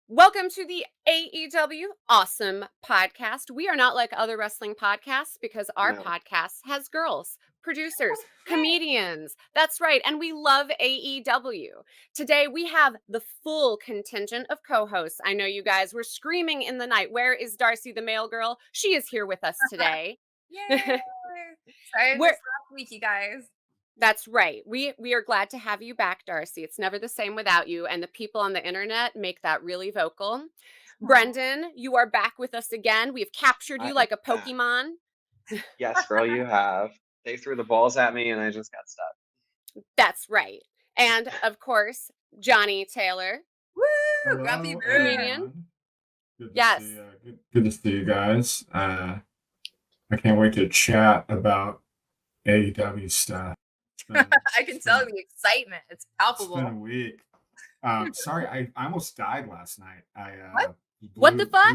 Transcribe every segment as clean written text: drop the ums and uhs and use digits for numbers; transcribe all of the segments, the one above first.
Welcome to the AEW-some podcast. We are not like other wrestling podcasts because our No. podcast has girls, producers, comedians. That's right. And we love AEW. Today we have the full contingent of co-hosts. I know you guys were screaming in the night. Where is Darcy the male girl? She is here with us today. Yay! Sorry I We're missed last week, you guys. That's right. We are glad to have you back, Darcy. It's never the same without you, and the people on the internet make that really vocal. Aw. Brendan, you are back with us again. We've captured I you am like a back. Pokemon. Yes, girl, you have. They threw the balls at me and I just got stuck. That's right. And of course, Johnny Taylor, Woo! Grumpy Hello, Bear. comedian. everyone. Good to Yes. see good to see you guys. I can't wait to chat about AEW stuff. I can tell the excitement. It's It's been a palpable. week. Sorry, I almost died last night. I What? What the fuck?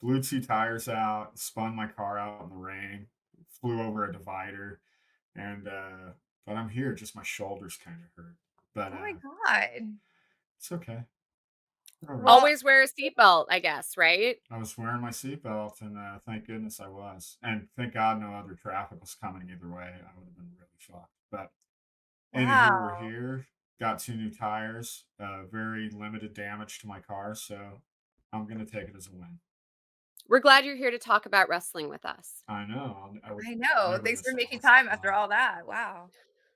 blew two tires out, spun my car out in the rain, flew over a divider, and but I'm here. Just my shoulders kind of hurt, but Oh my god. it's okay. We're all right. Well, Always wear a seatbelt, I guess, right? I was wearing my seatbelt, and thank goodness I was. And thank God no other traffic was coming either way. I would have been really shocked. But anywho, we're wow. here. Got two new tires. Very limited damage to my car, so I'm gonna take it as a win. We're glad you're here to talk about wrestling with us. I know. I would I know. never Thanks miss for a making wrestling time after con. all that. Wow.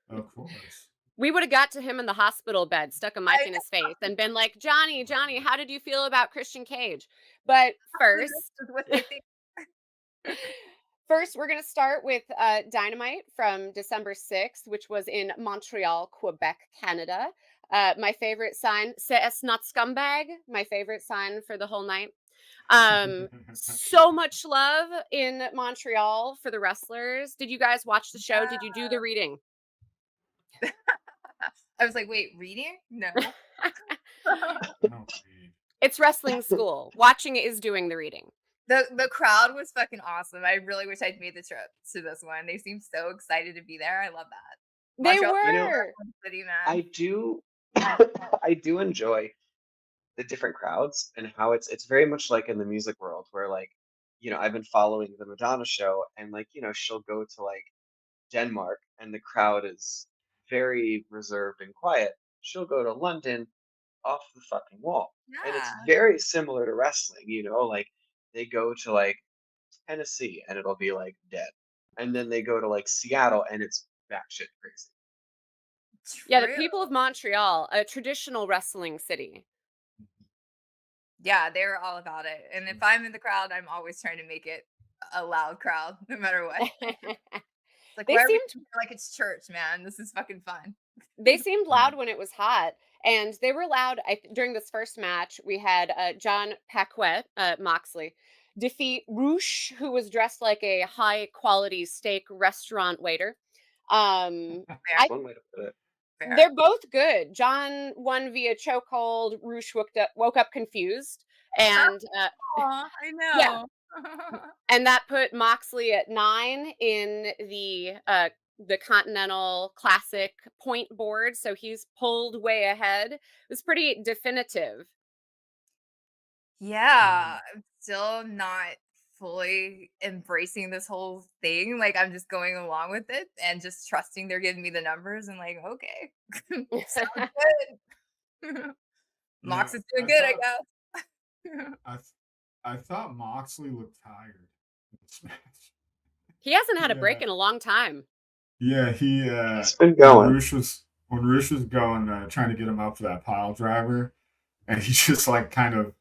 Of course. We would have got to him in the hospital bed, stuck a mic I in his face, and been like, Johnny, how did you feel about Christian Cage? But know this first, is what they think. First, we're going to start with Dynamite from December 6th, which was in Montreal, Quebec, Canada. My favorite sign, c'est not scumbag, my favorite sign for the whole night. So much love in Montreal for the wrestlers. Did you guys watch the show? Did you do the reading? I was like, wait, reading? No. I don't read. It's wrestling school. Watching it is doing the reading. The crowd was fucking awesome. I really wish I'd made the trip to this one. They seemed so excited to be there. I love that. They Montreal's You my know, were. favorite city, I man. do I do enjoy the different crowds and how it's very much like in the music world where I've been following the Madonna show and she'll go to Denmark and the crowd is very reserved and quiet. She'll go to London off the fucking wall. And it's Yeah. very similar to wrestling, they go to Tennessee and it'll be dead. And then they go to Seattle and it's batshit crazy. Yeah, the True. people of Montreal, a traditional wrestling city. Yeah, they were all about it. And if I'm in the crowd, I'm always trying to make it a loud crowd, no matter what. It's like, They why are we seemed treating it like it's church, man? This is fucking fun. They seemed Right. loud when it was hot, and they were loud. During this first match, we had John Paquette, Moxley, defeat Roosh, who was dressed like a high quality steak restaurant waiter. Fair, I That's one way to put it. fair. They're both good. John won via chokehold. Roosh woke up confused, and Aw, I yeah, know. and that put Moxley at 9 in the Continental Classic point board, so he's pulled way ahead. It was pretty definitive. Yeah, I'm still not fully embracing this whole thing. Like, I'm just going along with it and just trusting they're giving me the numbers and like, okay, sounds good. Yeah, Mox is doing I good, I thought guess. I th- I thought Moxley looked tired in this match. He hasn't had a break Yeah. in a long time. Yeah, he He's been going. When Roosh was going trying to get him up for that pile driver, and he just kind of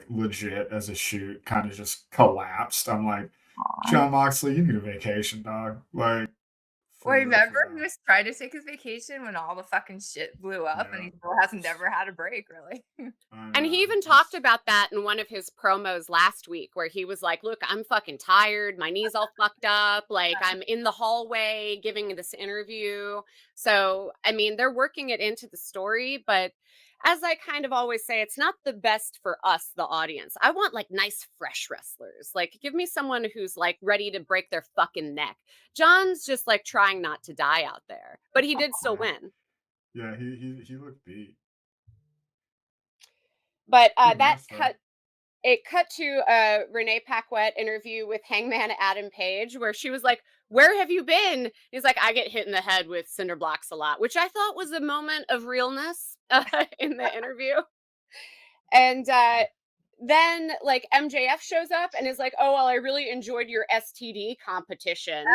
legit as a shoot, kind of just collapsed. I'm like, Aw. John Moxley, you need a vacation, dog. Like Well, for real, remember for he real. was trying to take his vacation when all the fucking shit blew up, and Yeah, he still hasn't never had a break, really. I And he know. even talked about that in one of his promos last week, where he was like, "Look, I'm fucking tired. My knee's all fucked up. Like, I'm in the hallway giving this interview." So, I mean, they're working it into the story, but as I kind of always say, it's not the best for us, the audience. I want like nice, fresh wrestlers. Like, give me someone who's like ready to break their fucking neck. John's just like trying not to die out there, but he did still Yeah, win. yeah. He looked beat. But Good that match though. cut to a Renee Paquette interview with Hangman Adam Page, where she was like, "Where have you been?" He's like, "I get hit in the head with cinder blocks a lot," which I thought was a moment of realness in the interview. And then like MJF shows up and is like, "Oh well, I really enjoyed your STD competition."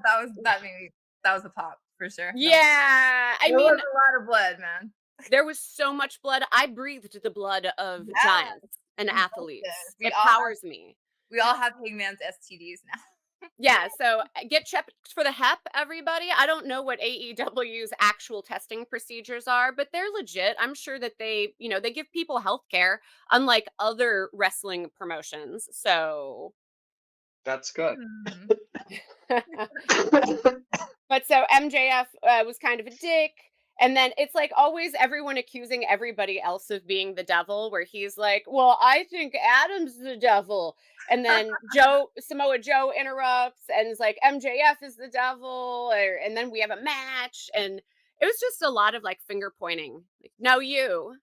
That was a pop for sure. Yeah, I There was mean, a lot of blood, man. there was so much blood. I breathed the blood of Yeah, giants and we both did. athletes. It powers me. We all have Hangman's STDs now. Yeah, so get checked for the HEP, everybody. I don't know what AEW's actual testing procedures are, but they're legit. I'm sure that they give people health care, unlike other wrestling promotions. So, That's good. Hmm. but so MJF was kind of a dick. And then it's like always everyone accusing everybody else of being the devil, where he's like, "Well, I think Adam's the devil." And then Samoa Joe interrupts and is like, "MJF is the devil." And then we have a match. And it was just a lot of like finger pointing. Like, no, you.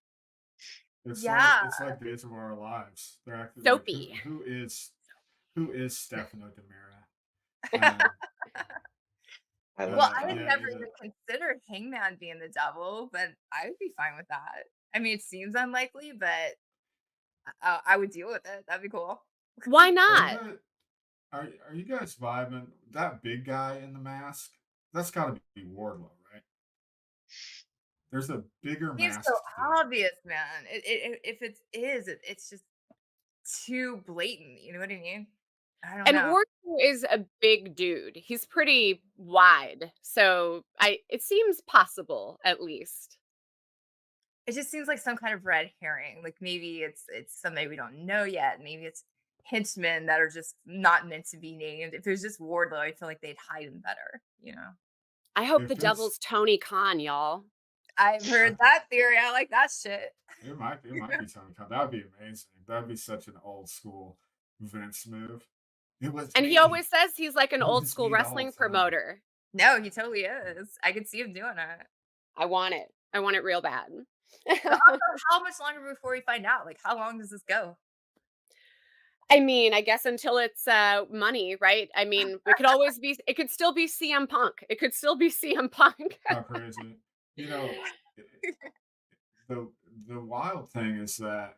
Yeah. It's like Days of Our Lives. They're acting like Soapy. who is Stefano Demira? Um, I Well, love I had that. yeah, never even considered Hangman being the devil, but I would be fine with that. I mean, it seems unlikely, but I would deal with it. That'd be cool. Why are you not? guys are you guys vibing? That big guy in the mask? That's got to be Wardlow, right? There's a bigger Seems so masked dude. obvious, man. If it's just too blatant. You know what I mean? I don't And know. Wardlow is a big dude. He's pretty wide. So it seems possible at least. It just seems like some kind of red herring. Like maybe it's somebody we don't know yet. Maybe it's henchmen that are just not meant to be named. If it was just Wardlow, I feel like they'd hide him better. You know. I hope the If it's devil's Tony Khan, y'all. I've I, heard that theory. I like that shit. it might be Tony Khan. That would be amazing. That'd be such an old school Vince move. It was And he me. always says he's like an It old was school me the whole wrestling time. promoter. No, he totally is. I could see him doing it. I want it. I want it real bad. But also, how much longer before we find out? Like, how long does this go? I mean, I guess until it's money, right? I mean, it could still be CM Punk. It could still be CM Punk. How crazy. You know, the the wild thing is that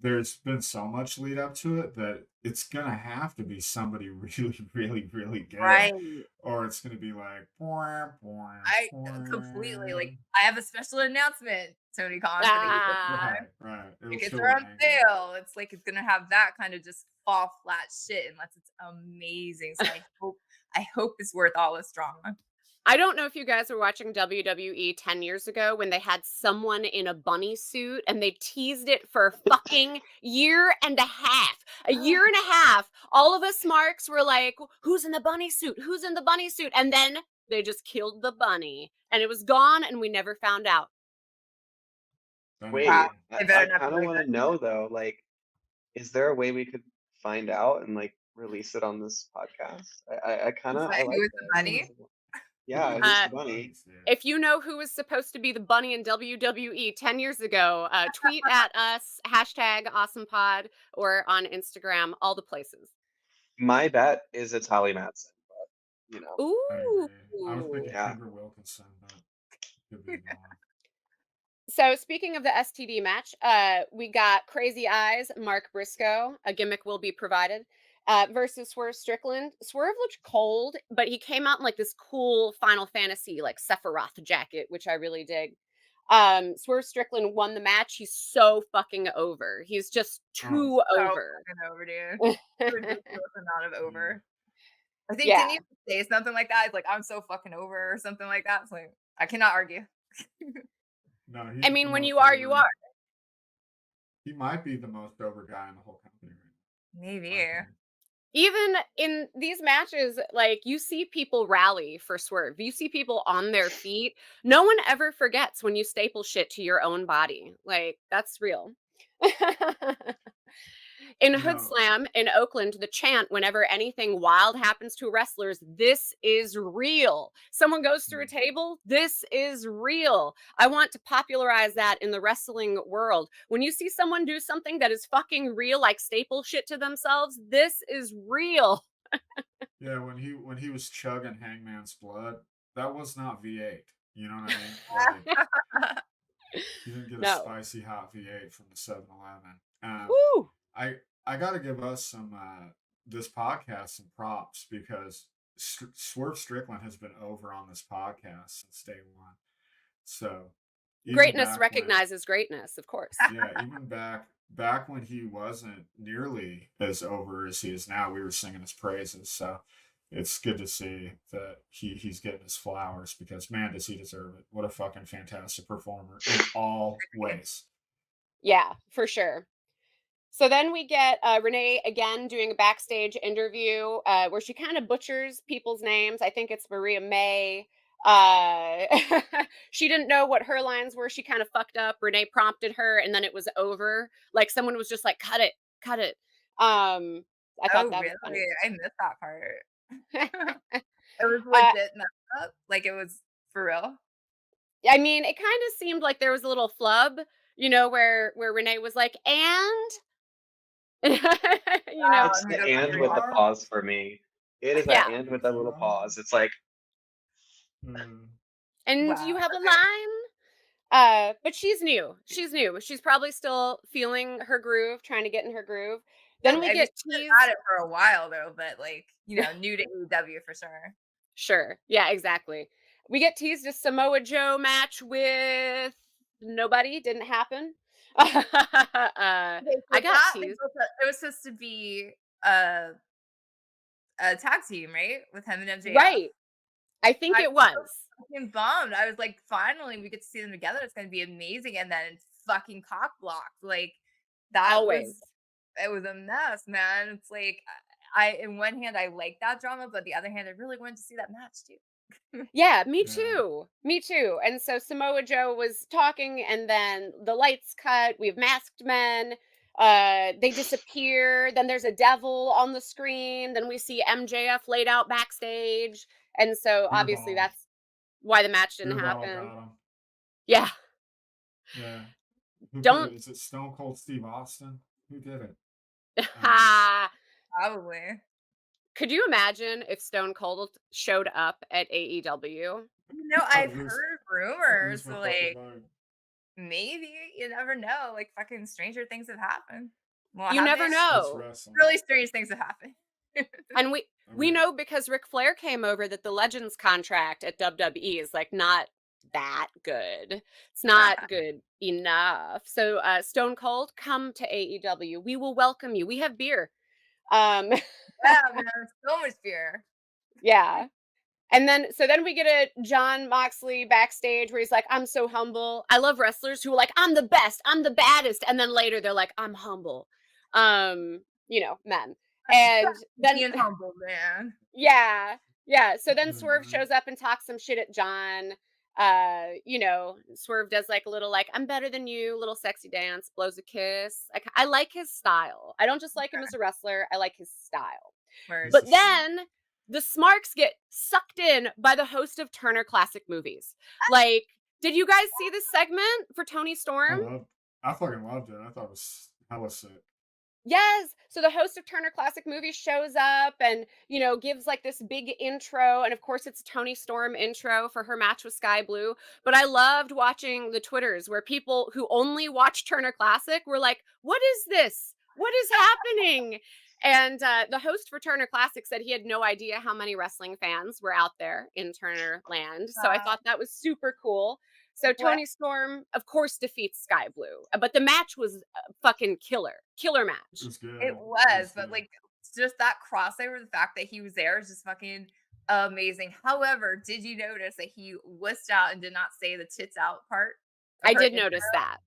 there's been so much lead up to it that it's gonna have to be somebody really, really, really good, Right. or it's gonna be like, "Bwah, bwah, I completely like. bwah." I have a special announcement, Tony Khan, for the Ah, Right, right. It'll tickets kill are the on angle. sale. It's like it's gonna have that kind of just fall flat shit unless it's amazing. So I hope it's worth all this drama. I don't know if you guys were watching WWE 10 years ago when they had someone in a bunny suit and they teased it for a fucking year and a half. A year and a half. All of us marks were like, "Who's in the bunny suit? Who's in the bunny suit?" And then they just killed the bunny and it was gone and we never found out. Don't even Wow, Wait, know. they I better not be kind of doing want that. to know though, like, is there a way we could find out and like release it on this podcast? I kind It's of I like, who like is the this. bunny? Yeah, who's Uh, the bunny? if you know who was supposed to be the bunny in WWE 10 years ago, tweet at us, hashtag AwesomePod, or on Instagram, all the places. My bet is it's Holly Madsen, but I Ooh. agree. I was thinking yeah. Kimber Wilkinson, but could be wrong. So speaking of the STD match, we got Crazy Eyes, Mark Briscoe, a gimmick will be provided, versus Swerve Strickland. Swerve looked cold, but he came out in like this cool Final Fantasy like Sephiroth jacket, which I really dig. Swerve Strickland won the match. He's so fucking over. He's just Oh, too So over. fucking over, dude. Ridiculous amount of yeah. over. I think Yeah. didn't you say something like that? It's like I'm so fucking over or something like that. It's like I cannot argue. No, I he's the mean, when most you are, you over. are. He might be the most over guy in the whole company right now, in Maybe. my opinion. Even in these matches, like you see people rally for Swerve. You see people on their feet. No one ever forgets when you staple shit to your own body. Like that's real. In You Hood know, Slam in Oakland, the chant whenever anything wild happens to wrestlers, "This is real." Someone goes through a mm, table, "This is real." I want to popularize that in the wrestling world. When you see someone do something that is fucking real, like staple shit to themselves, this is real. yeah, when he was chugging Hangman's blood, that was not V8. You know what I mean? Like you didn't get a No. spicy hot V8 from the 7-Eleven. Woo! I I got to give us some this podcast some props because Swerve Strickland has been over on this podcast since day one. So even Greatness back when, recognizes greatness, of course. yeah, even back when he wasn't nearly as over as he is now, we were singing his praises. So it's good to see that he's getting his flowers because man, does he deserve it. What a fucking fantastic performer in all ways. Yeah, for sure. So then we get Renee again doing a backstage interview where she kind of butchers people's names. I think it's Maria May. Uh, she didn't know what her lines were. She kind of fucked up. Renee prompted her, and then it was over. Like someone was just like, "Cut it, cut it." I thought Oh, that was really? funny. I missed that part. It was uh, legit messed up? Like, it was for real? I mean, it kind of seemed like there was a little flub, where Renee was like, "And," you know, Wow, It's and he the goes on and your with the What? pause for me. It is that yeah. and with What that you little on? pause. It's like, And wow. you have a line? But she's new. She's new. She's probably still feeling her groove, trying to get in her groove. Yeah, Then we I mean, get she's been at teased. it for a while though, but, like, new to AEW for sure. Sure. Yeah, exactly. We get teased a Samoa Joe match with nobody. Didn't happen. Okay, I so got that teased. it was supposed to be a a tag team, right? With him and MJF? Right. I think I it was so was. fucking bummed. I was like, finally we get to see them together. It's gonna be amazing. And then it's fucking cock blocked. Like that was Always. it was a mess, man. It's like I in one hand I like that drama, but the other hand I really wanted to see that match too. Yeah, me Yeah. too. Me too. And so Samoa Joe was talking, and then the lights cut. We have masked men. They disappear. Then there's a devil on the screen. Then we see MJF laid out backstage. And so Beer obviously bong. that's why the match didn't Beer bottle happen. got him. Yeah. Yeah. Who put Don't it? Is it Stone Cold Steve Austin? Who did it? Um, ha. Probably. Could you imagine if Stone Cold showed up at AEW? I'd I've lose heard I'd lose rumors, my so fucking like mind. maybe you never know. Like fucking stranger things have happened. Well, You have they? never It's know. wrestling. Really strange things have happened. And we I we mean, know because Ric Flair came over that the Legends contract at WWE is like not that good. It's not good enough. So Stone Cold, come to AEW. We will welcome you. We have beer. Um Yeah, man, so much fear. yeah. And then we get a John Moxley backstage where he's like, I'm so humble. I love wrestlers who are like, I'm the best, I'm the baddest. And then later they're like, I'm humble. Men. And then Being humble, man. yeah. Yeah. So then Swerve mhm. shows up and talks some shit at John. Swerve does like a little like, I'm better than you, little sexy dance, blows a kiss. I like his style. I don't just like him as a wrestler, I like his style. Word. He's But a saint. then the Smarks get sucked in by the host of Turner Classic Movies. Like, did you guys see this segment for Tony I Storm? loved I fucking loved it. I thought it was hella sick. Yes. So the host of Turner Classic Movies shows up and, gives like this big intro. And of course, it's a Tony Storm intro for her match with Sky Blue. But I loved watching the Twitters where people who only watch Turner Classic were like, what is this? What is happening? And the host for Turner Classic said he had no idea how many wrestling fans were out there in Turner Land. So I Uh, thought that was super cool. So what Tony Storm, of course, defeats Sky Blue, but the match was fucking killer It match. was good. it It was, was but good. like just that crossover, the fact that he was there is just fucking amazing. However, did you notice that he wussed out and did not say the tits out part of I her did intro? notice that.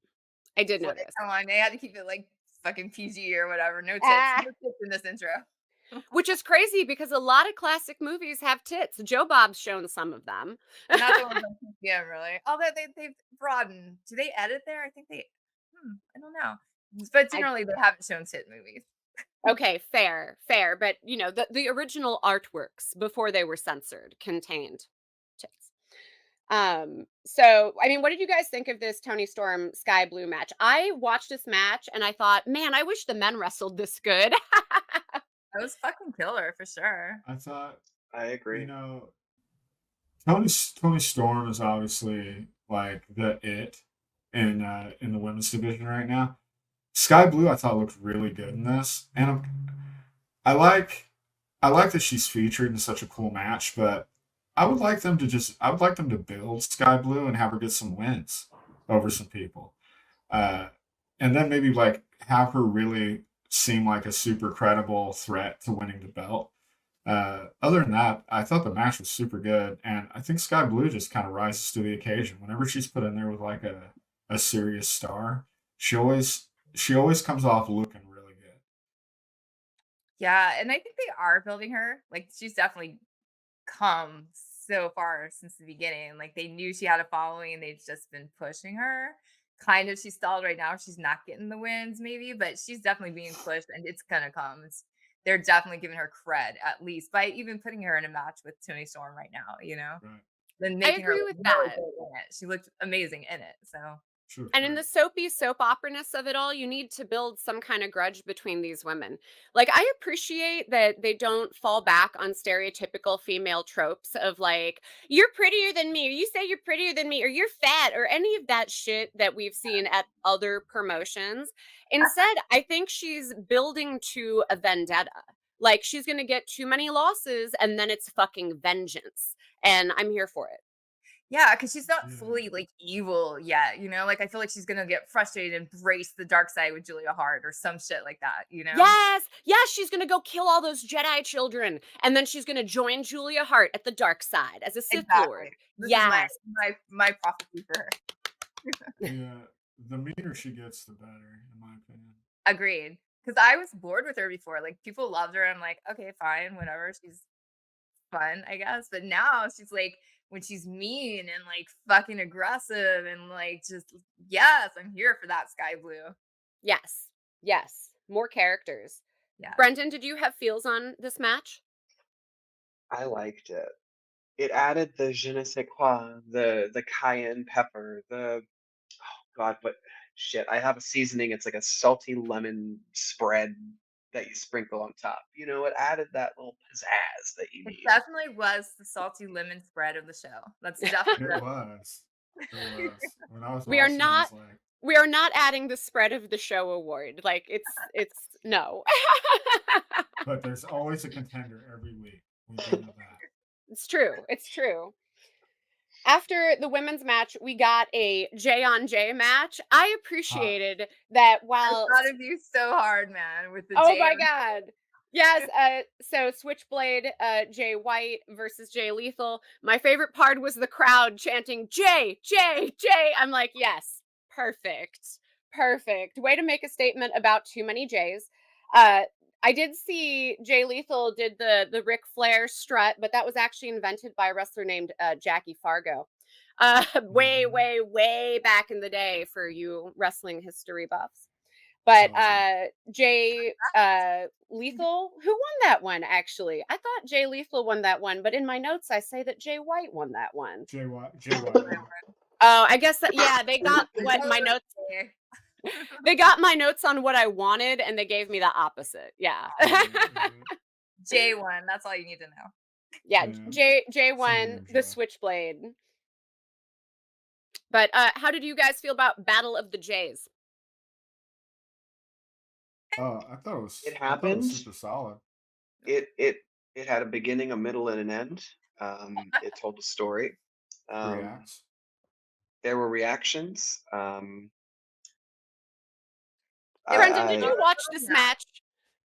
I did Like, notice. come on, they had to keep it like fucking PG or whatever. No tits, Ah, no tits in this intro. which is crazy because a lot of classic movies have tits. Joe Bob's shown some of them. Not the ones on PCM, really. Although they've broadened. Do they edit there? I think they. I don't know. But I generally, they haven't shown tit movies. Okay, fair, fair. But the original artworks before they were censored contained tits. So I mean, what did you guys think of this Tony Storm Sky Blue match? I watched this match and I thought, man, I wish the men wrestled this good. That was fucking killer for sure. I thought, I you agree. know, Tony Storm is obviously like the it in the women's division right now. Sky Blue, I thought looked really good in this, and I like I like that she's featured in such a cool match, but I would like them to build Sky Blue and have her get some wins over some people. Uh, and then maybe like have her really seem like a super credible threat to winning the belt. Other than that, I thought the match was super good, and I think Sky Blue just kind of rises to the occasion. Whenever she's put in there with like a serious star, she always she always comes off looking really good. Yeah, and I think they are building her. Like she's definitely come so far since the beginning. Like they knew she had a following and they've just been pushing her. Kind of she's stalled right now. She's not getting the wins, maybe, but she's definitely being pushed and it's gonna come. They're definitely giving her cred, at least by even putting her in a match with Tony Storm right now, Right? then I making her agree look with really that. good in it. She looked amazing in it. So Sure, And in sure. the soapy soap opera-ness of it all, you need to build some kind of grudge between these women. Like, I appreciate that they don't fall back on stereotypical female tropes of like, you're prettier than me, or you say you're prettier than me, or you're fat, or any of that shit that we've seen at other promotions. Instead, I think she's building to a vendetta. Like, she's going to get too many losses, and then it's fucking vengeance. And I'm here for it. yeah, because she's not Yeah. fully like evil yet, Like I feel like she's gonna get frustrated and embrace the dark side with Julia Hart or some shit like that. Yes, yes, she's gonna go kill all those Jedi children, and then she's gonna join Julia Hart at the dark side as a Sith Exactly. Lord. This is my Yes. my my prophecy for her. Yeah, the meaner she gets, the better, in my opinion. Agreed. Because I was bored with her before. Like people loved her. I'm like, okay, fine, whatever. She's fun, I guess. But now she's like, when she's mean and like fucking aggressive and like just yes, I'm here for that sky blue. Yes. Yes. More characters. Yeah. Brendan, did you have feels on this match? I liked it. It added the je ne sais quoi, the cayenne pepper, the God, but shit, I have a seasoning. It's like a salty lemon spread that you sprinkle on top. It added that little pizzazz that you It need. definitely was the salty lemon spread of the show. That's definitely It was. It was. When I was we are watching, I not was like, we are not adding the spread of the show award. Like it's no. but there's always a contender every week. We do know that. It's true. It's true. After the women's match, we got a J on J match. I Hot. appreciated that I while thought of you so hard, man, with the oh J my on god. Yes, so Switchblade, Jay White versus Jay Lethal. My favorite part was the crowd chanting Jay, Jay, Jay. I'm like, yes, perfect. Perfect. Way to make a statement about too many Jays. Uh I did see Jay Lethal did the Ric Flair strut, but that was actually invented by a wrestler named Jackie Fargo. Way, Mhm. way, way back in the day for you wrestling history buffs. But Oh yeah. Jay Lethal, who won that one actually? I thought Jay Lethal won that one, but in my notes I say that Jay White won that one. Jay White won. Oh, I guess that, yeah, they got what my Totally. notes they got my notes on what I wanted and they gave me the opposite. Yeah. Mhm. J1, that's all you need to know. Yeah, Yeah. Jay won Senior the Jay. switchblade. But how did you guys feel about Battle of the Jays? It I thought it was happened. super solid. It had a beginning, a middle, and an end. It told a story. Three Um, acts. there were reactions. There was Brendan, did I you a watch little this nap. match?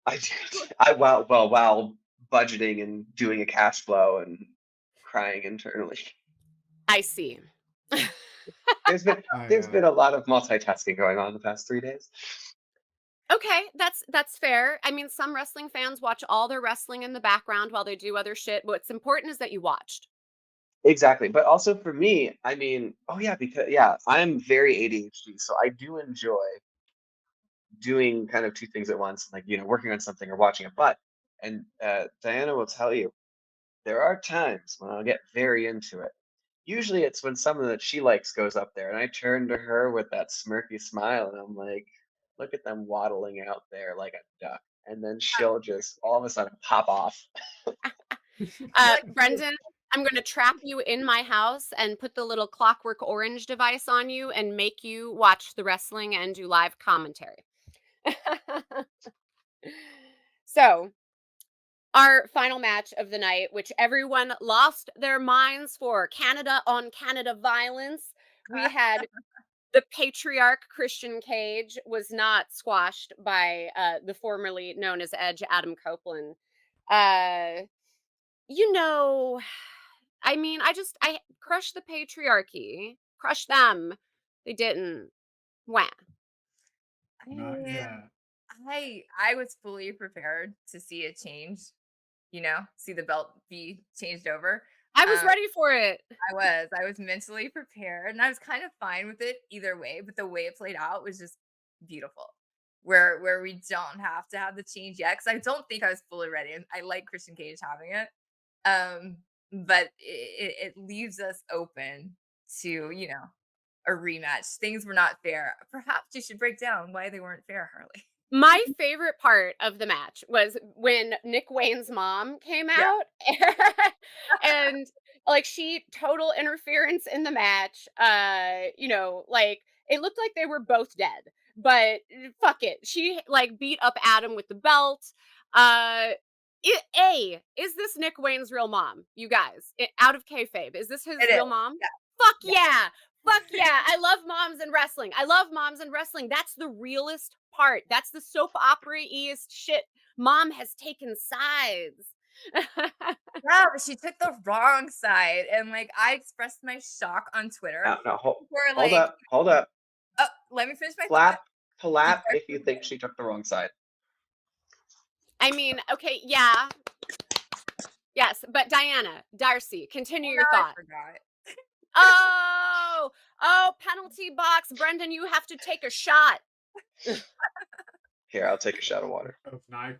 I did. While budgeting and doing a cash flow and crying internally. I see. There's been I there's been a lot of multitasking going on the past 3 days. Okay, that's fair. I mean, some wrestling fans watch all their wrestling in the background while they do other shit. What's important is that you watched. Exactly, but also for me, I mean, oh yeah, because yeah, I'm very ADHD, so I do enjoy doing kind of two things at once, like working on something or watching a butt. And Diana will tell you there are times when I'll get very into it. Usually it's when someone that she likes goes up there, and I turn to her with that smirky smile, and I'm like, look at them waddling out there like a duck. And then she'll just all of a sudden pop off. Like, Brendan, I'm going to trap you in my house and put the little Clockwork Orange device on you and make you watch the wrestling and do live commentary. So, our final match of the night, which everyone lost their minds for, Canada on Canada violence. We had the patriarch Christian Cage was not squashed by the formerly known as Edge Adam Copeland. Uh, you know, I mean, I crush the patriarchy, crush them. They didn't. Wah. Not I, yet. I was fully prepared to see it change. See the belt be changed over. I was Um, ready for it. I was mentally prepared, and I was kind of fine with it either way. But the way it played out was just beautiful. Where we don't have to have the change yet, because I don't think I was fully ready. And I like Christian Cage having it, but it leaves us open to a rematch. Things were not fair. Perhaps you should break down why they weren't fair, Harley. My favorite part of the match was when Nick Wayne's mom came Yeah, out and like she total interference in the match. Like it looked like they were both dead, but fuck it. She like beat up Adam with the belt. Uh is this Nick Wayne's real mom? You guys, out of kayfabe, is this his it real is. mom? Yeah, Fuck yeah. yeah. Fuck yeah. I love moms and wrestling. I love moms and wrestling. That's the realest part. That's the soap opera-iest shit. Mom has taken sides. Yeah, but she took the wrong side, and like I expressed my shock on Twitter. Now, People were hold like, up, hold up. "Oh, let me finish my thought." Clap Before- if you think she took the wrong side. I mean, okay, yeah. Yes, but Diana, Darcy, continue Now your I thought. forgot. Oh, penalty box. Brendan, you have to take a shot. Here, I'll take a shot of water. Of NyQuil.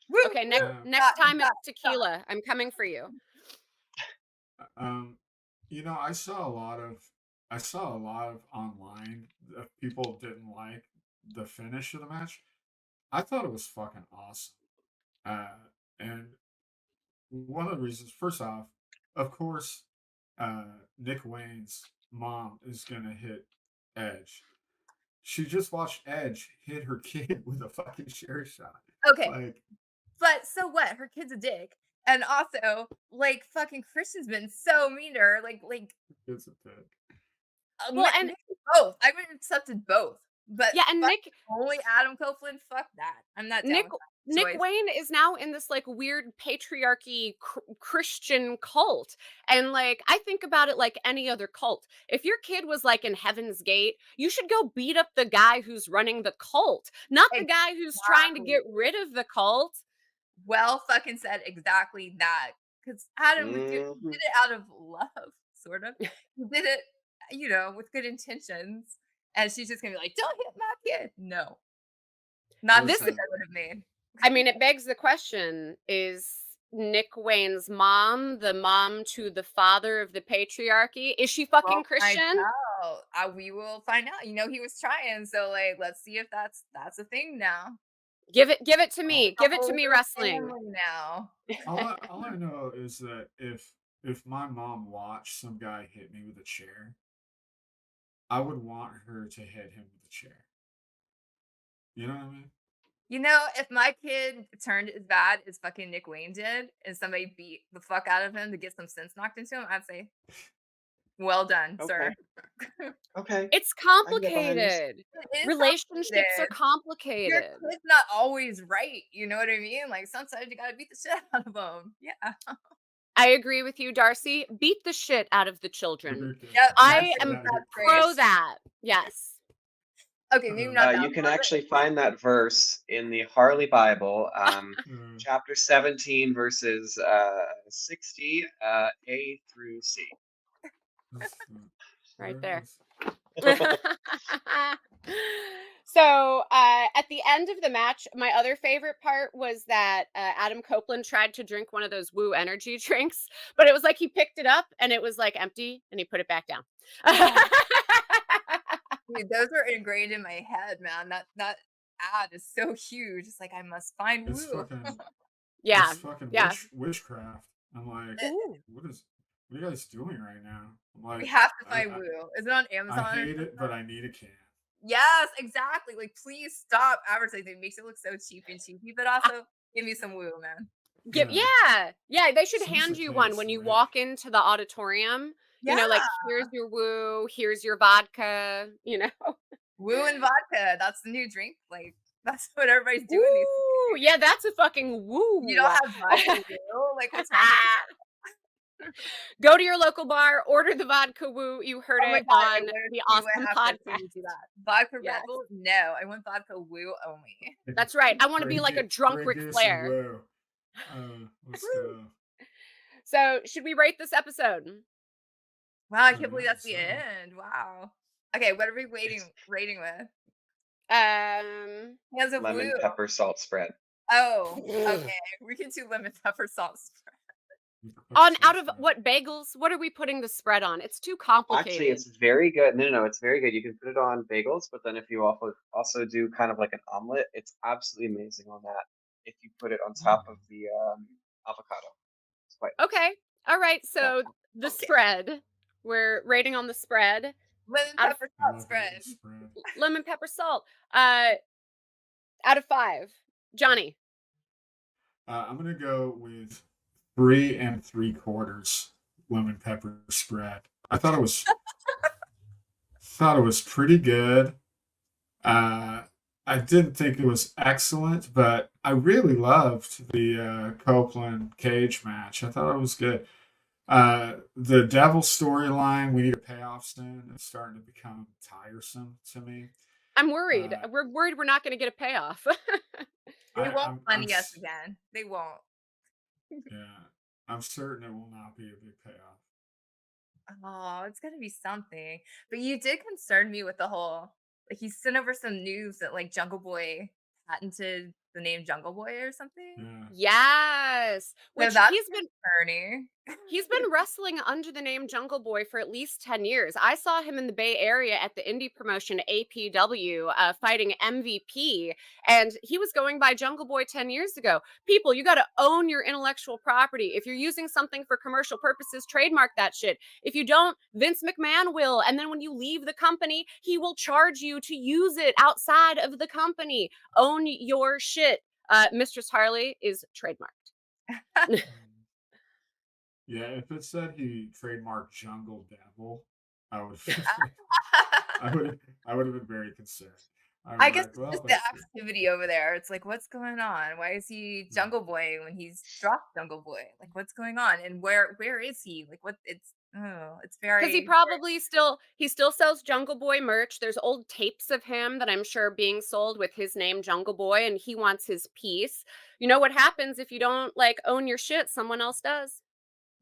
Woo, Okay, woo, next time got, it's tequila. I'm coming for you. Um, I saw a lot of online that people didn't like the finish of the match. I thought it was fucking awesome. And one of the reasons, first off, of course, Nick Wayne's mom is gonna hit Edge. She just watched Edge hit her kid with a fucking chair shot. Okay, Like, but so what? Her kid's a dick, and also like fucking Christian's been so mean to her. Like it's a dick. Well, and maybe both. I would have accepted both, but yeah, and fuck only Adam Copeland. Fuck that. I'm not down Nick with that Nick choice. Wayne is now in this like weird patriarchy Christian cult. And like I think about it like any other cult. If your kid was like in Heaven's Gate, you should go beat up the guy who's running the cult, not the guy who's trying to Exactly. get rid of the cult. Well fucking said exactly that. Because Adam he Mhm. did it out of love, sort of. He did it, with good intentions. And she's just gonna be like, "Don't hit my kid." No, not the This choice Listen, I would have made. I mean it begs the question, is Nick Wayne's mom the mom to the father of the patriarchy? Is she Well, fucking find Christian? out. We will find out. He was trying, so like, let's see if that's a thing now. Give it to all, me. The Give it to whole me wrestling. family now. all I know is that if my mom watched some guy hit me with a chair, I would want her to hit him with a chair. You know what I mean? If my kid turned as bad as fucking Nick Wayne did, and somebody beat the fuck out of him to get some sense knocked into him, I'd say, "Well done, sir." Okay, okay. It's I can get behind this. complicated. It is Relationships are complicated. Your complicated. kid's not always right. You know what I mean? Like sometimes you gotta beat the shit out of them. Yeah. I agree with you, Darcy. Beat the shit out of the With children. her kid. Yep. I That's am that pro phrase. that. Yes. Okay, maybe not that You can one, actually find that verse in the Harley Bible, Uh, chapter 17, verses 60, A through C. right There it there. is. So at the end of the match, my other favorite part was that Adam Copeland tried to drink one of those Woo energy drinks, but it was like he picked it up and it was like empty and he put it back down. Oh, dude, those are ingrained in my head, man. That ad is so huge. It's like I must find It's Woo. fucking Yeah, it's fucking yeah. witchcraft. I'm like, Ooh. what are you guys doing right now? I'm We like, have to I find Woo. Is it on I Amazon or hate it, but something? I need a can. Yes, exactly. Like, please stop advertising. It makes it look so cheap and cheapy, but also give me some Woo, man. Yeah, Yeah. yeah, they should Someone's hand the you one when case, you right? walk into the auditorium. You Yeah, know, like, here's your Woo, here's your vodka, you know. Woo and vodka. That's the new drink. Like, that's what everybody's doing these Ooh, days. yeah, that's a fucking You woo. don't have vodka Woo? Like, what's wrong with you? Go to your local bar, order the vodka woo. You heard Oh my it god, I on learned the you would Awesome have to Podcast. please do that. Vodka Yes, Red Bull? No, I want vodka Woo only. that's right. I want to be like a Bring drunk bring Ric give some Flair. woo. Let's Woo. go. So, should we rate this episode? Wow, I I can't believe guess that's the so. end. Wow. Okay, what are we It's rating with? Um, Hands of Woo. lemon pepper salt spread. Oh, okay. We can do lemon pepper salt spread. on Pepper out sauce of spread. what bagels? What are we putting the spread on? It's too Actually, complicated. it's very good. No, it's very good. You can put it on bagels, but then if you also do kind of like an omelet, it's absolutely amazing on that. If you put it on top of the avocado, it's quite Okay. All right. yeah. So the Okay. spread. We're rating on the spread Lemon out of pepper I salt love a good spread. spread. lemon pepper salt. Uh, out of 5. Johnny. I'm gonna go with 3 3/4 lemon pepper spread. I thought it was pretty good. Uh, I didn't think it was excellent, but I really loved the Copeland cage match. I thought it was good. The devil storyline, we need a payoff soon. It's starting to become tiresome to me. I'm worried. Uh, We're worried we're not going to get a payoff. They I, won't I'm funny us again. They won't. yeah, I'm certain it will not be a big payoff. Oh, it's gonna be something. But you did concern me with the whole like he sent over some news that like Jungle Boy patented the name Jungle Boy or something. Yeah. Yes, So which that's he's been concerning. He's been wrestling under the name Jungle Boy for at least 10 years. I saw him in the Bay Area at the indie promotion APW fighting MVP, and he was going by Jungle Boy 10 years ago. People, you got to own your intellectual property. If you're using something for commercial purposes, trademark that shit. If you don't, Vince McMahon will. And then when you leave the company, he will charge you to use it outside of the company. Own your shit. Mistress Harley is trademarked. Yeah, if it said he trademarked Jungle Devil, I would I would have been very concerned. I'd be I guess like, it's well, just the that's good. activity over there. It's like, what's going on? Why is he Yeah. Jungle Boy when he's dropped Jungle Boy? Like, what's going on? And where is he? Like, what? It's Because he very. probably still sells Jungle Boy merch. There's old tapes of him that I'm sure being sold with his name Jungle Boy, and he wants his piece. You know what happens if you don't like own your shit? Someone else does.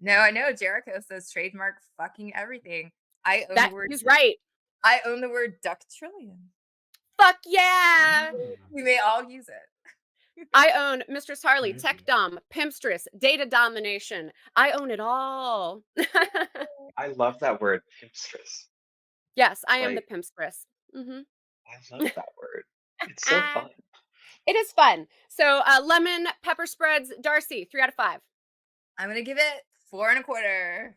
No, I know Jericho says trademark fucking everything. I own the That word. he's right. I own the word duck trillion. Fuck yeah! We may all use it. I own Mistress Harley, Thank you. Tech Dom, Pimpstress, Data Domination. I own it all. I love that word, pimpstress. Yes, I am the Like Pimpstress. Hmm. I love that word. It's so fun. It is fun. So, lemon pepper spreads, Darcy, 3 out of 5. I'm gonna give it 4 1/4.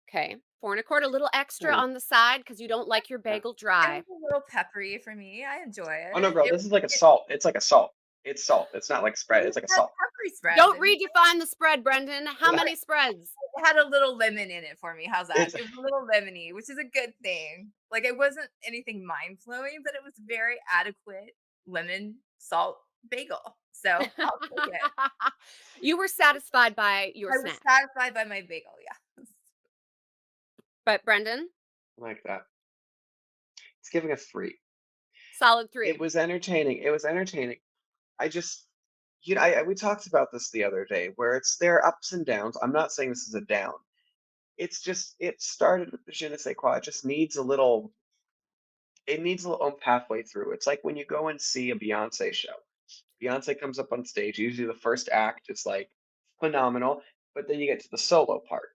Okay, 4 1/4, a little extra Ooh, on the side because you don't like your yeah. bagel It dry. was a little peppery for me. I enjoy Oh no, it. girl, this is like a salt. It's like a salt. It's salt. It's not like spread. It It's like a had salt. peppery spreads. Don't And redefine the spread, Brendan. How Yeah. many spreads? it had a little lemon in it for me. How's that? It's It was a little lemony, which is a good thing. Like it wasn't anything mind blowing, but it was very adequate lemon salt bagel. So I'll take it. You were satisfied by your I was snack. satisfied by my bagel. Yeah. But Brendan, like that. It's giving a 3. solid It 3. was entertaining. It was entertaining. I just, we talked about this the other day, where it's there are ups and downs. I'm not saying this is a down. it's just it started with the je ne sais quoi. It just needs a little. It needs a little oomph halfway through. It's like when you go and see a Beyonce show. Beyonce comes up on stage. Usually, the first act is like phenomenal, but then you get to the solo part.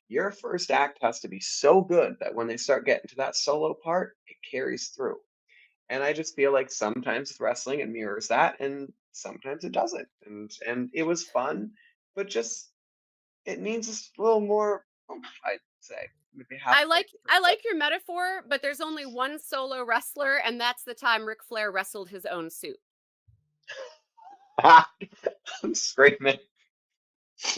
Your first act has to be so good that when they start getting to that solo part, it carries through. And I just feel like sometimes with wrestling it mirrors that, and sometimes it doesn't. And it was fun, but just it needs a little more oomph, I'd say, maybe halfway through. I But like your metaphor, but there's only one solo wrestler, and that's the time Ric Flair wrestled his own suit. I'm screaming.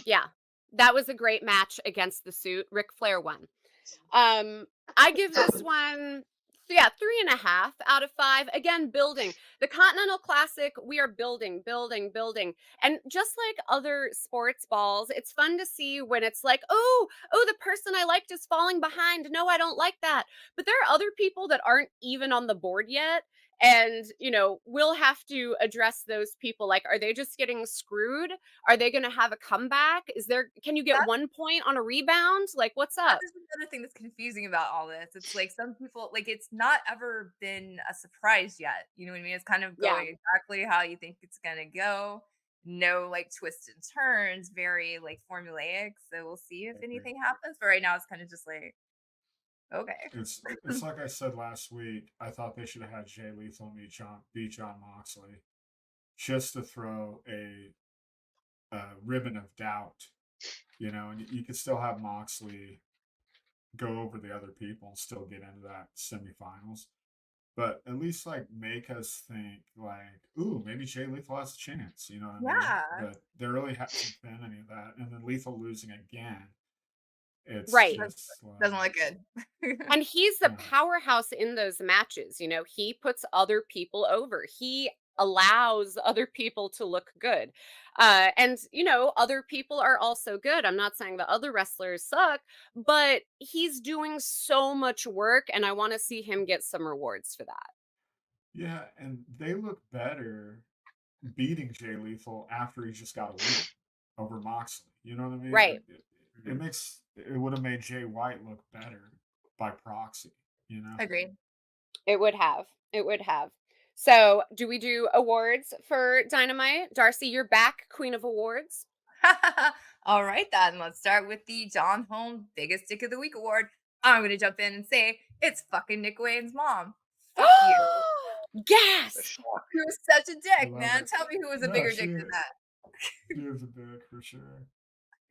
Yeah. That was a great match against the suit. Ric Flair won. Um, I give this one, yeah, 3.5 out of 5. Again, building. The Continental Classic, we are building, building, building. And just like other sports balls, it's fun to see when it's like, oh, the person I liked is falling behind. No, I don't like that. But there are other people that aren't even on the board yet. And, we'll have to address those people. Like, are they just getting screwed? Are they going to have a comeback? Can you get That's 1 point on a rebound? Like, what's that up? is another thing that's confusing about all this. It's like some people like it's not ever been a surprise yet. You know what I mean? It's kind of Yeah. going exactly how you think it's gonna go. No like twists and turns, very like formulaic. So we'll see if anything happens. But right now it's kind of just like, okay. It's like I said last week. I thought they should have had Jay Lethal beat John Moxley just to throw a ribbon of doubt, and you could still have Moxley go over the other people and still get into that semifinals. But at least like make us think like, ooh, maybe Jay Lethal has a chance. You know what I mean? Yeah. But there really hasn't been any of that. And then Lethal losing again, it's Right. just Doesn't like, look good. And he's the yeah, powerhouse in those matches. He puts other people over. He allows other people to look good. And other people are also good. I'm not saying the other wrestlers suck, but he's doing so much work, and I want to see him get some rewards for that. yeah, and they look better beating Jay Lethal after he just got a win over Moxley. You know what I mean? Right. Mhm. It would have made Jay White look better by proxy. You know? Agreed. It would have. It would have. So, do we do awards for Dynamite? Darcy, you're back, Queen of Awards. All right, then let's start with the John Holmes Biggest Dick of the Week award. I'm gonna jump in and say it's fucking Nick Wayne's mom. Fuck you. The Gasp! shock. He was such a I dick, love man. it. Tell me who was a No, bigger dick than that. she is a dick for sure.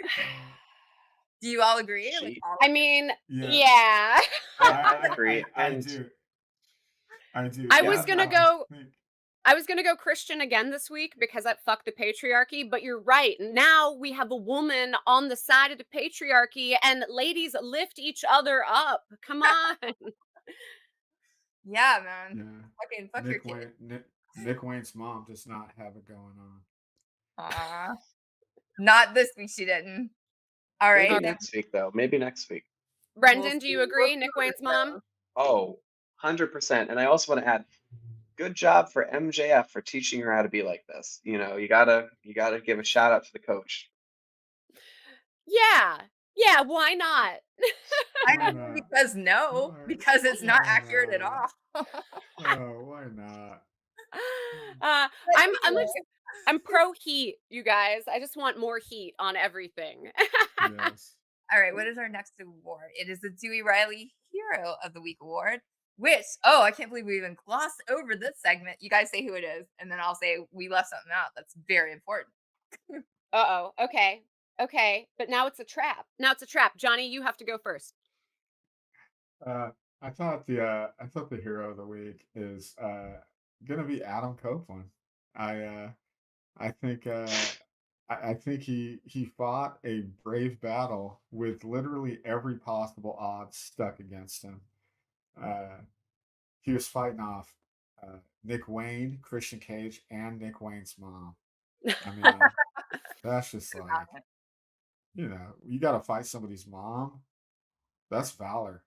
Uh, Do you all agree? Like She. all I of you? mean, yeah, yeah. I agree. I And do. I do. I yeah, was And gonna no. go think I was gonna go Christian again this week because I fuck the patriarchy, but you're right. Now we have a woman on the side of the patriarchy, and ladies lift each other up. Come on. Yeah, man. yeah, Fucking fuck your kid. Nick Wayne's mom does not have it going on. Aw. Not this week she didn't. All Maybe right, Okay. then next week though. Maybe next week. we'll Brendan, do you see. We'll agree? see Nick where Wayne's this mom? goes. Oh, 100%. And I also want to add, good job for MJF for teaching her how to be like this. You gotta give a shout out to the coach. Yeah. Yeah, why not? I Why mean, not? because no, Why? because it's not Why accurate at not? all. Oh, why not? Uh, But I'm anyway, just I'm pro heat, you guys. I just want more heat on everything. Yes. all right, what is our next award? It is the Dewey Riley Hero of the Week award, which, oh, I can't believe we even glossed over this segment. You guys say who it is, and then I'll say we left something out that's very important. Uh-oh. Okay. Okay. But now it's a trap. Now it's a trap. Johnny, you have to go first. Uh, I thought the hero of the week is gonna be Adam Copeland. I uh, I think I think he fought a brave battle with literally every possible odds stuck against him. Uh, he was fighting off Nick Wayne, Christian Cage, and Nick Wayne's mom. I mean, that's just like, you got to fight somebody's mom. That's valor.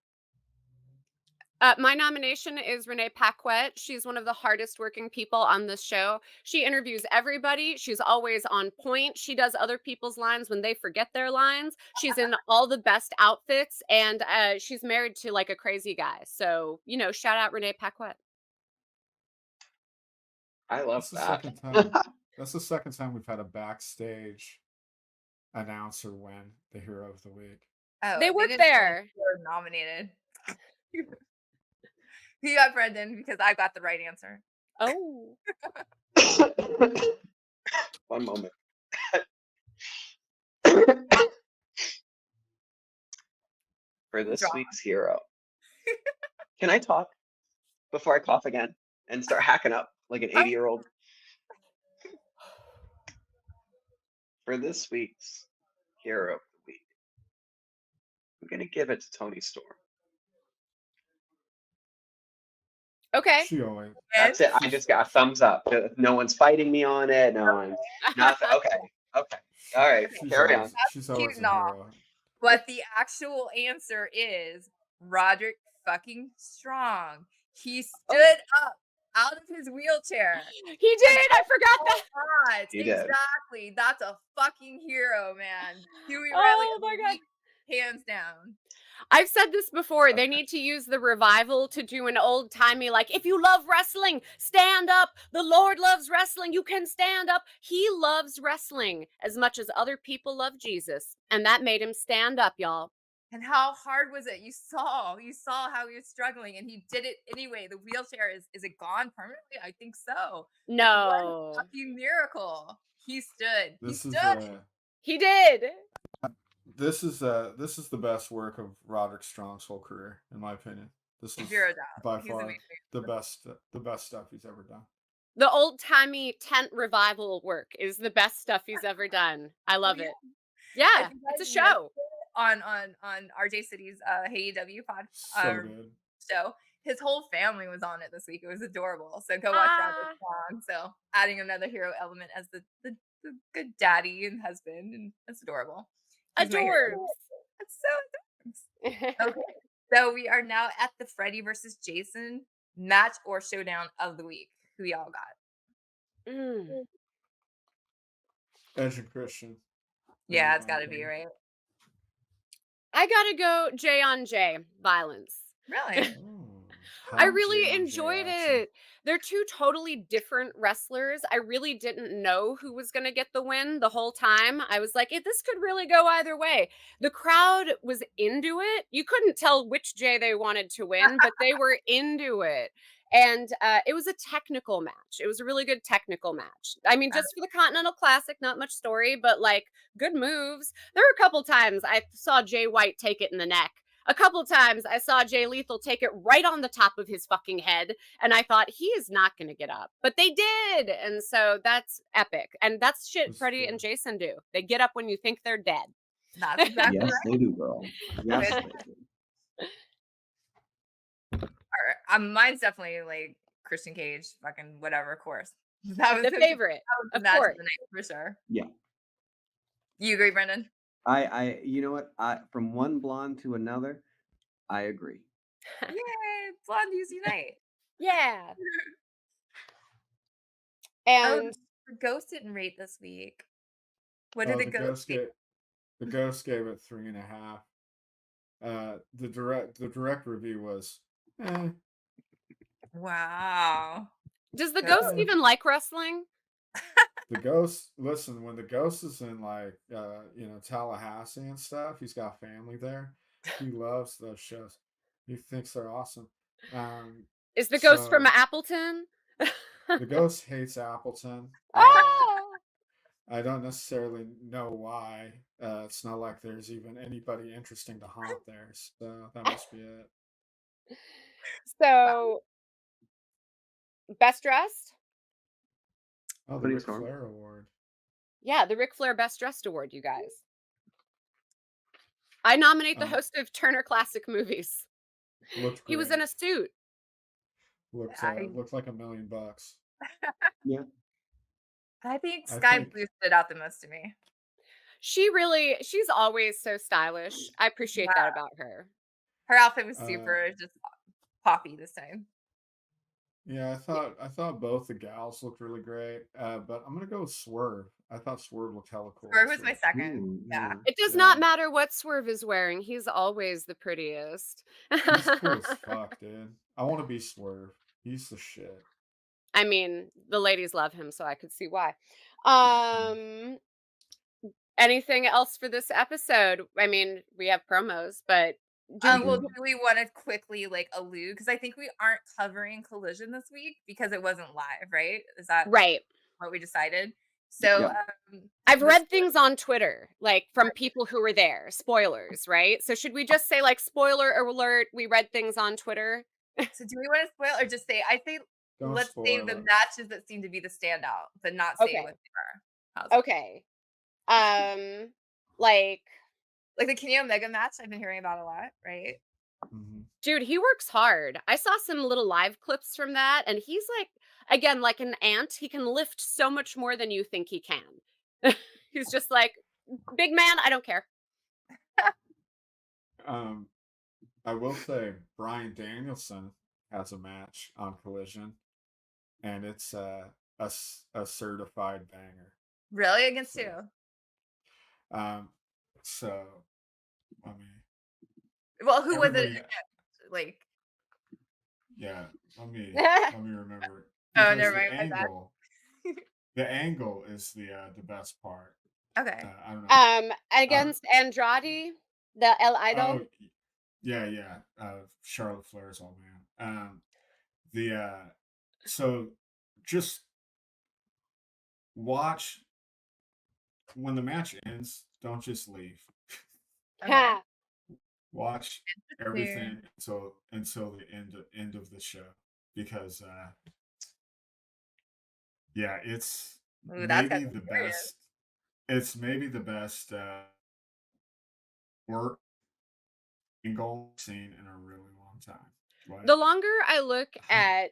My nomination is Renee Paquette. She's one of the hardest working people on this show. She interviews everybody. She's always on point. She does other people's lines when they forget their lines. She's in all the best outfits, and she's married to like a crazy guy. So, shout out Renee Paquette. I love That's the that. second time. That's the second time we've had a backstage announcer win the Hero of the Week. Oh, They they work didn't tell me there. they were nominated. You got Brendan because I got the right answer. Oh. One moment. For this Drama. week's hero. Can I talk before I cough again and start hacking up like an 80-year-old? For this week's hero of the week, I'm going to give it to Tony Storm. Okay. She always. That's it. I just got a thumbs up. No one's fighting me on it. No one's nothing. Okay. Okay. All right. Carry on. She's always cute a and all. hero. But the actual answer is Roderick fucking Strong. He stood up out of his wheelchair. He did. I forgot that. God, He did. exactly. That's a fucking hero, man. Huey Riley, Oh my God. hands down. I've said this before. Okay. They need to use the revival to do an old timey, like, if you love wrestling, stand up. The Lord loves wrestling. You can stand up. He loves wrestling as much as other people love Jesus. And that made him stand up, y'all. And how hard was it? You saw how he was struggling, and he did it anyway. The wheelchair is it gone permanently? I think so. No. What a fucking miracle! He stood. This he is stood. He did. this is the best work of Roderick Strong's whole career, in my opinion. This is Zero doubt. by He's far amazing. the best stuff he's ever done. The old timey tent revival work is the best stuff he's ever done. I love it. Yeah, it's a show. On RJ City's AEW pod So good. show. His whole family was on it this week. It was adorable. So go watch Roderick Strong. So adding another hero element as the good daddy and husband, and that's adorable. He's my hero. Adorbs. That's so adorbs. Okay. So we are now at the Freddy versus Jason match or showdown of the week. Who y'all got? Edge and Christian. Yeah, it's got to be, right? I gotta go J on J violence. Really? I really enjoyed it. They're two totally different wrestlers. I really didn't know who was going to get the win the whole time. I was like, this could really go either way. The crowd was into it. You couldn't tell which J they wanted to win, but they were into it. And it was a technical match. It was a really good technical match. I mean, just for the Continental Classic, not much story, but like good moves. There were a couple times I saw Jay White take it in the neck. A couple times I saw Jay Lethal take it right on the top of his fucking head, and I thought he is not going to get up, but they did, and so that's epic, and that's shit Freddie and Jason do. They get up when you think they're dead. That's exactly Yes, right. they do, girl. Yes, they do. Mine's definitely like Christian Cage, fucking whatever, of course. That was the favorite, that was the match of the night for sure. Yeah. You agree, Brendan? You know what? From one blonde to another, I agree. Yay, blondies unite. Yeah. And the Ghost didn't rate this week. What did the Ghost give? The Ghost gave it 3.5. The direct review was, Wow. Does the Ghost even like wrestling? The Ghost, listen, when the Ghost is in like Tallahassee and stuff, he's got family there. He loves those shows. He thinks they're awesome. Is the Ghost from Appleton? The Ghost hates Appleton. Oh! I don't necessarily know why. It's not like there's even anybody interesting to haunt there, so that must be it. So, best dressed? Oh, the Ric Flair Award. Yeah, the Ric Flair Best Dressed Award, you guys. I nominate the host of Turner Classic Movies. He was in a suit. Looked like $1 million. Yeah. I think Sky Blue stood out the most to me. She's always so stylish. I appreciate that about her. Her outfit was super just Poppy this time. Yeah, I thought both the gals looked really great, but I'm gonna go with Swerve. I thought Swerve looked hella cool Swerve this was my week. second. Ooh, Yeah. yeah. It does not Yeah, matter what Swerve is wearing. He's always the prettiest. he's cool as fuck, dude. I want to be Swerve. He's the shit. I mean, the ladies love him, so I could see why. Mm. Um, anything else for this episode? I mean, we have promos, but We Well, do. do we want to quickly like allude because I think we aren't covering Collision this week because it wasn't live, right? Is that right. what we decided? So, Yep. I've this read things on Twitter, like from people who were there, spoilers, right? So should we just say like spoiler alert, we read things on Twitter? so do we want to spoil or just say? I say Don't let's say spoil the it. matches that seem to be the standout, but not say Okay. what they were. How's that? Okay. Like Like the Kenny Omega match, I've been hearing about a lot, right? Mhm. dude, he works hard. I saw some little live clips from that, and he's like, again, like an ant. He can lift so much more than you think he can. He's just like, big man, I don't care. Um, I will say Brian Danielson has a match on Collision, and it's a certified banger. Really against So, who? um, so I mean, Well, who was it everybody, against? Like, yeah. um, Let me remember oh, because never mind, my bad. the angle is the best part. Okay. I don't know. I against Andrade, the El Idol. oh yeah, yeah. Charlotte Flair's old man. The so just watch when the match ends. Don't just leave. Okay. Ha. Watch Interesting. everything until the end of the show because yeah, it's Ooh, that's got maybe me the curious. best. It's maybe the best work angle seen in a really long time. The Like, longer I look at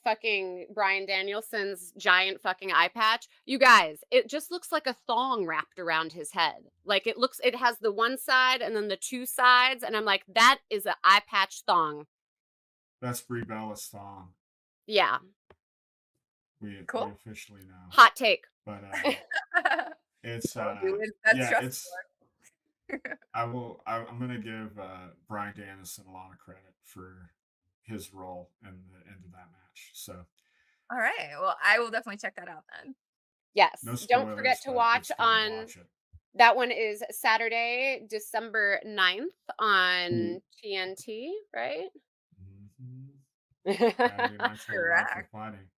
fucking Brian Danielson's giant fucking eye patch, you guys, it just looks like a thong wrapped around his head. Like it has the one side and then the two sides, and I'm like, that is an eye patch thong. that's Brie Bella's song. Yeah. We Cool. officially know. Hot take. But it's That's yeah, stressful. it's I'm gonna give Brian Danielson a lot of credit for his role in the end of that match. So All right. Well, I will definitely check that out then. Yes. no Don't forget spoilers, to but watch it's good. on Watch it. that one is Saturday, December 9th Mm. on TNT, right? Mhm. Saturday nights are alright for Correct. fighting.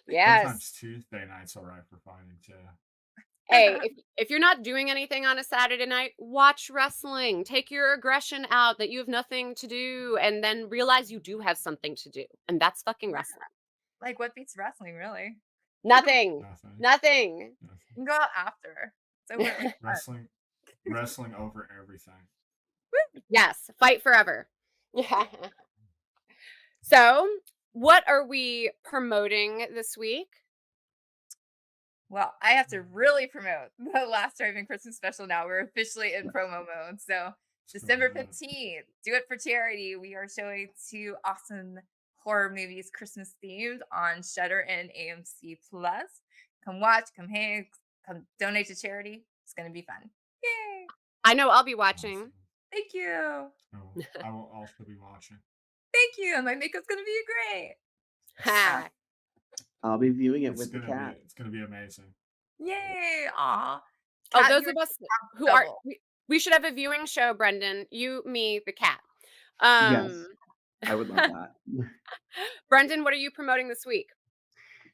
Sometimes Yes. Tuesday nights alright for fighting too. Hey, if you're not doing anything on a Saturday night, watch wrestling. Take your aggression out that you have nothing to do and then realize you do have something to do. And that's fucking wrestling. Like, what beats wrestling, really? Nothing. Nothing. Nothing. You Nothing. can go out after. So we're like, fun. Wrestling over everything. Yes, fight forever. Yeah. So, what are we promoting this week? Well, I have to really promote the Last Driving Christmas special now. We're officially in promo mode. So, Let's go December do it. 15th, do it for charity. We are showing 2 awesome horror movies Christmas themed on Shudder and AMC Plus. Come watch, come hang, come donate to charity. It's going to be fun. Yay! I know I'll be Awesome. watching. Thank you. I will also be watching. Thank you. My makeup's going to be great. Ha. I'll be viewing it It's with the gonna be cat. it's gonna be amazing. Yay. Aw. Oh, Cat those viewers of us have who are double. we should have a viewing show, Brendan. You, me, the cat. Yes, I would love that. Brendan, what are you promoting this week?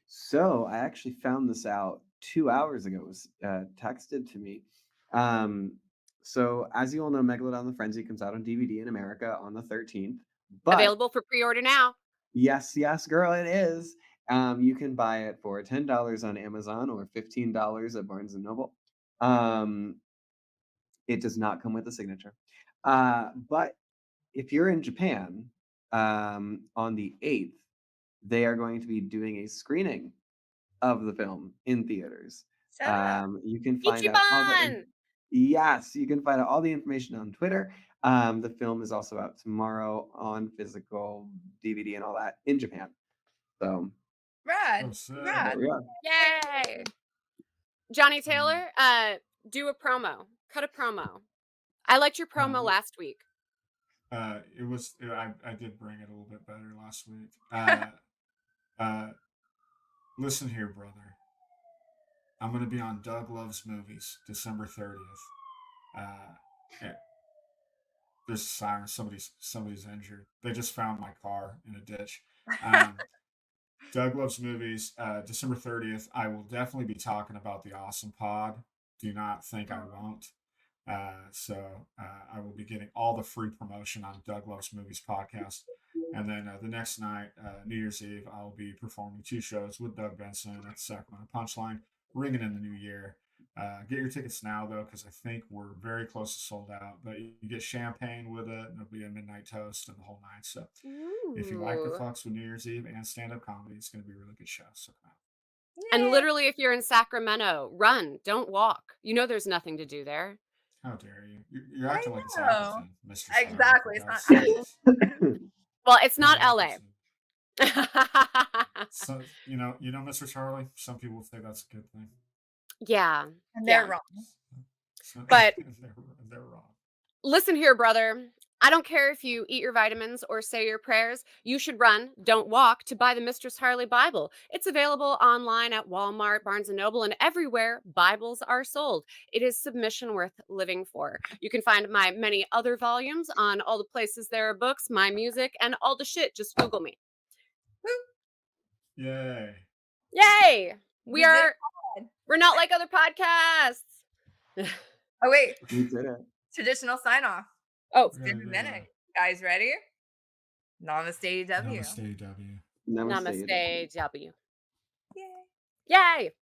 So I actually found this out 2 hours ago. It was texted to me. Um, so as you all know, Megalodon the Frenzy comes out on DVD in America on the 13th. But Available for pre-order now. yes, yes, girl, it is. You can buy it for $10 on Amazon or $15 at Barnes and Noble. It does not come with a signature. But if you're in Japan, on the 8th, they are going to be doing a screening of the film in theaters. Shut up. You can find out all the Ichiban! yes, you can find out all the information on Twitter. The film is also out tomorrow on physical DVD and all that in Japan. So Rad. Oh, sick. there Rad. we are. Yay. Johnny Mm. Taylor, do a promo. Cut a promo. I liked your promo last week. It was I did bring it a little bit better last week. Listen here, brother. I'm gonna be on Doug Loves Movies, December 30th. Eh, there's a siren. Somebody's injured. They just found my car in a ditch. Doug Loves Movies, December 30th. I will definitely be talking about the Awesome Pod. Do not think I won't. I will be getting all the free promotion on Doug Loves Movies podcast. And then the next night, New Year's Eve, I'll be performing 2 shows with Doug Benson at the Sacramento Punchline, ringing in the new year. Get your tickets now, though, because I think we're very close to sold out. But you get champagne with it, and there'll be a midnight toast and the whole night. So if you like the Ooh. fucks with New Year's Eve and stand-up comedy, it's going to be a really good show. So come out. And Yay. literally, if you're in Sacramento, run, don't walk. You know there's nothing to do there. How dare you? You're I acting like it's know. Appleton, Mr. Simon, Exactly. for It's God's not sakes. Well, it's not Not LA. Appleton. So Mr. Charlie. Some people say that's a good thing. Yeah. And they're Yeah. wrong. So, But they're wrong. listen here, brother. I don't care if you eat your vitamins or say your prayers. You should run, don't walk, to buy the Mistress Harley Bible. It's available online at Walmart, Barnes & Noble, and everywhere Bibles are sold. It is submission worth living for. You can find my many other volumes on all the places there are books, my music, and all the shit. Just Google me. Yay. Yay! We did it. We're not like other podcasts. Oh, wait. We did it. Traditional sign off. Oh, It's been a minute. Guys, ready? Namaste AEW. Namaste, W. Namaste. namaste, W. Yay. Yay!